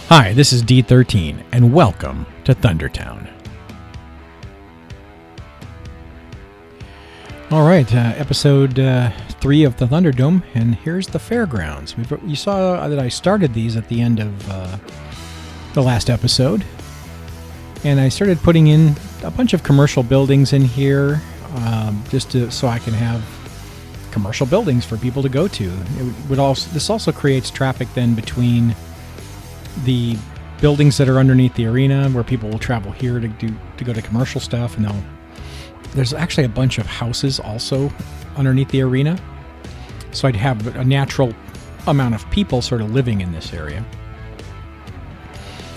Hi, this is D13, and welcome to Thundertown. All right, episode 3 of the Thunderdome, and here's the Fairgrounds. You saw that I started these at the end of the last episode, and I started putting in a bunch of commercial buildings in here, so I can have commercial buildings for people to go to. This also creates traffic then between the buildings that are underneath the arena, where people will travel here to go to commercial stuff, and there's actually a bunch of houses also underneath the arena, so I'd have a natural amount of people sort of living in this area.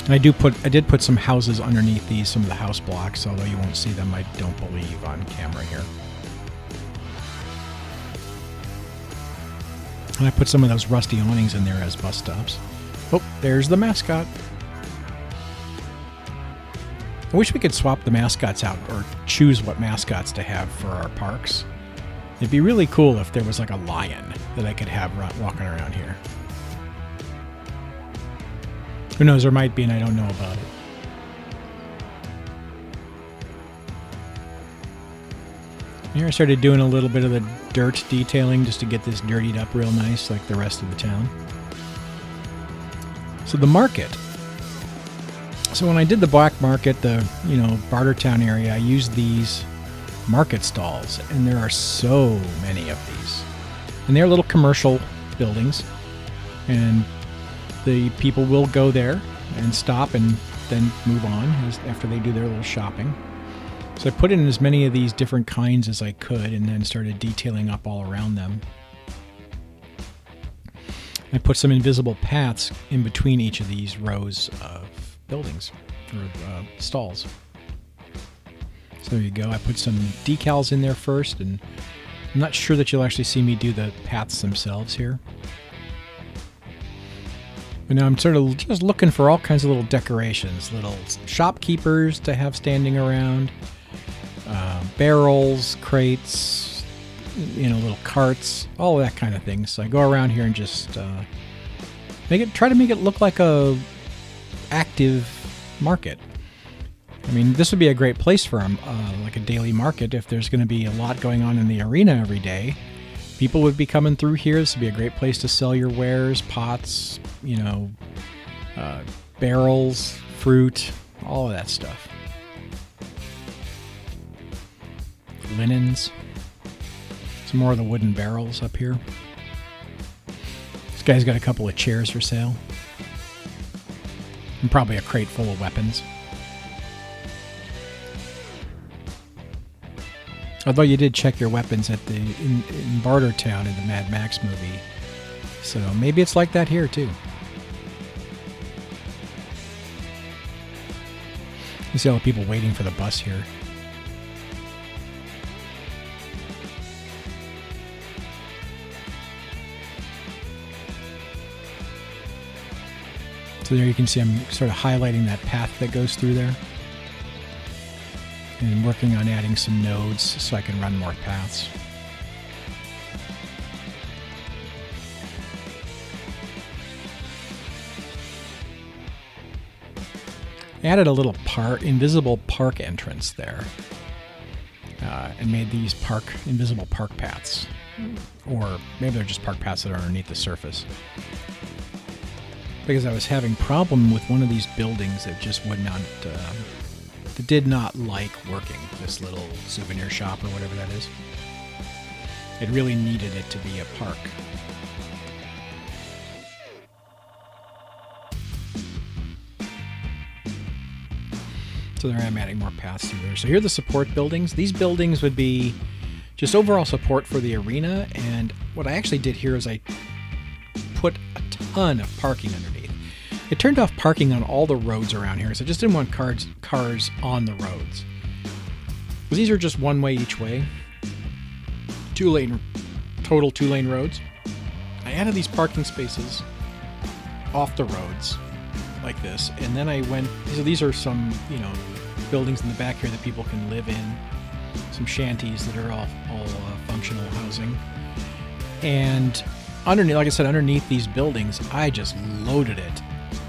And I did put some houses underneath some of the house blocks, although you won't see them, I don't believe, on camera here. And I put some of those rusty awnings in there as bus stops. Oh, there's the mascot. I wish we could swap the mascots out, or choose what mascots to have for our parks. It'd be really cool if there was like a lion that I could have walking around here. Who knows, there might be, and I don't know about it. Here I started doing a little bit of the dirt detailing just to get this dirtied up real nice like the rest of the town. So the market. So when I did the black market, the Bartertown area, I used these market stalls, and there are so many of these. And they're little commercial buildings, and the people will go there and stop and then move on after they do their little shopping. So I put in as many of these different kinds as I could, and then started detailing up all around them. I put some invisible paths in between each of these rows of buildings, or stalls. So there you go. I put some decals in there first, and I'm not sure that you'll actually see me do the paths themselves here. But now I'm sort of just looking for all kinds of little decorations, little shopkeepers to have standing around, barrels, crates, little carts, all of that kind of thing. So I go around here and just try to make it look like a active market. I mean, this would be a great place for like a daily market. If there's going to be a lot going on in the arena every day, people would be coming through here. This would be a great place to sell your wares, pots, barrels, fruit, all of that stuff. Linens. Some more of the wooden barrels up here. This guy's got a couple of chairs for sale. And probably a crate full of weapons. Although you did check your weapons in Bartertown in the MadMax movie. So maybe it's like that here too. You see all the people waiting for the bus here. So there you can see I'm sort of highlighting that path that goes through there, and working on adding some nodes so I can run more paths. I added a little invisible park entrance there, and made these invisible park paths, or maybe they're just park paths that are underneath the surface. Because I was having problem with one of these buildings that just did not like working, this little souvenir shop or whatever that is. It really needed it to be a park. So there I am adding more paths through there. So here are the support buildings. These buildings would be just overall support for the arena, and what I actually did here is I put a ton of parking underneath. It turned off parking on all the roads around here, so I just didn't want cars on the roads. Because these are just one way each way. Total two-lane roads. I added these parking spaces off the roads like this, and then so these are some, buildings in the back here that people can live in. Some shanties that are all functional housing. And underneath, like I said, underneath these buildings, I just loaded it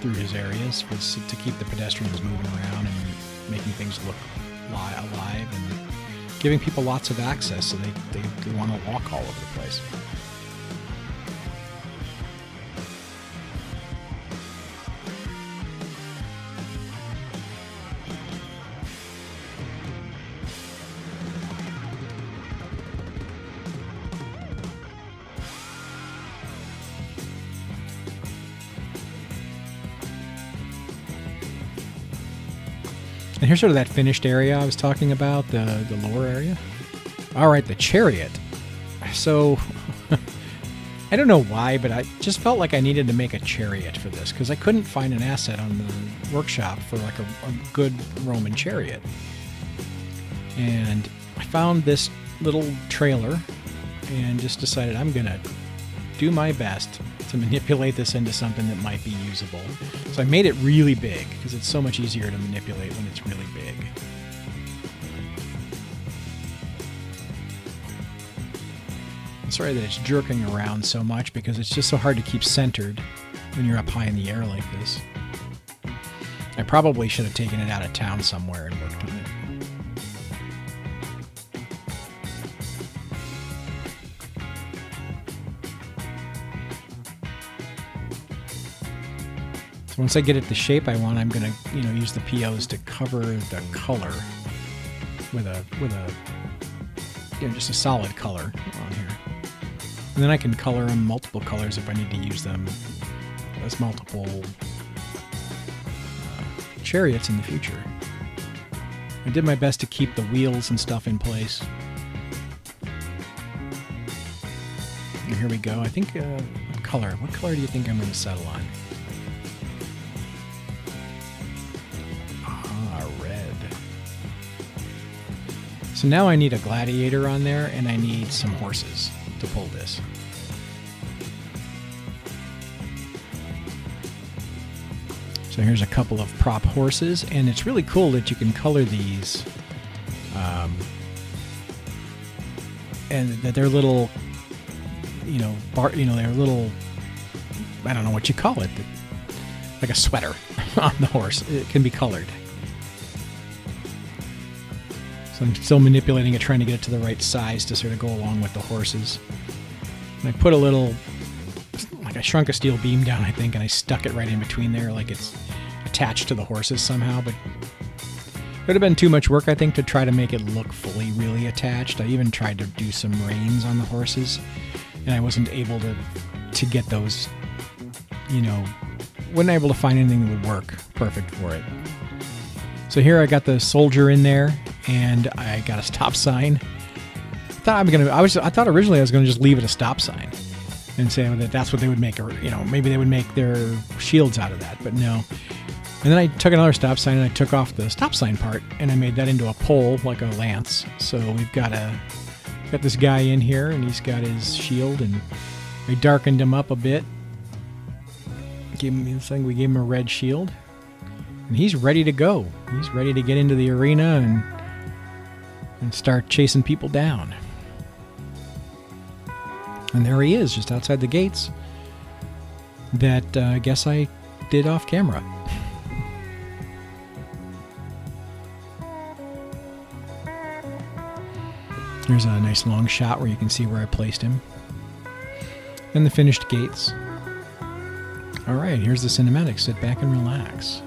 through his areas was to keep the pedestrians moving around and making things look alive and giving people lots of access so they want to walk all over the place. And here's sort of that finished area I was talking about, the lower area. All right, the Chariot. So, I don't know why, but I just felt like I needed to make a Chariot for this, because I couldn't find an asset on the workshop for like a good Roman Chariot. And I found this little trailer and just decided I'm going to do my best to manipulate this into something that might be usable. So I made it really big because it's so much easier to manipulate when it's really big. I'm sorry that it's jerking around so much because it's just so hard to keep centered when you're up high in the air like this. I probably should have taken it out of town somewhere and worked on it. So once I get it the shape I want, I'm going to, use the POs to cover the color with a just a solid color on here. And then I can color them multiple colors if I need to use them as multiple chariots in the future. I did my best to keep the wheels and stuff in place. And here we go. I think, color. What color do you think I'm going to settle on? Red. So now I need a gladiator on there, and I need some horses to pull this. So here's a couple of prop horses, and it's really cool that you can color these, and that they're little, they're little, I don't know what you call it, like a sweater on the horse. It can be colored. So I'm still manipulating it, trying to get it to the right size to sort of go along with the horses. And I put a little, like I shrunk a steel beam down, I think, and I stuck it right in between there like it's attached to the horses somehow, but it would have been too much work, I think, to try to make it look fully really attached. I even tried to do some reins on the horses, and I wasn't able to get those, wasn't able to find anything that would work perfect for it. So here I got the soldier in there, and I got a stop sign. I thought originally I was going to just leave it a stop sign and say that that's what they would make, or maybe they would make their shields out of that, but no. And then I took another stop sign and I took off the stop sign part and I made that into a pole, like a lance. So we've got this guy in here, and he's got his shield, and I darkened him up a bit. We gave him a red shield, and he's ready to go. He's ready to get into the arena and start chasing people down. And there he is, just outside the gates. That I guess I did off camera. There's a nice long shot where you can see where I placed him. And the finished gates. Alright, here's the cinematic. Sit back and relax.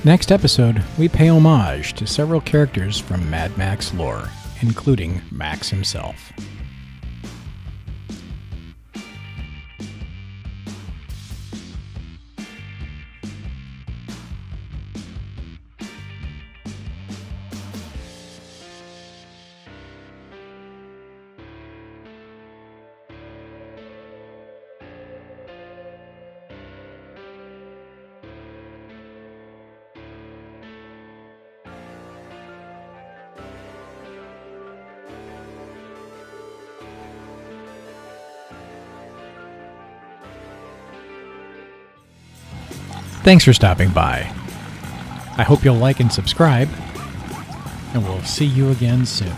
Next episode, we pay homage to several characters from MadMax lore, including Max himself. Thanks for stopping by. I hope you'll like and subscribe, and we'll see you again soon.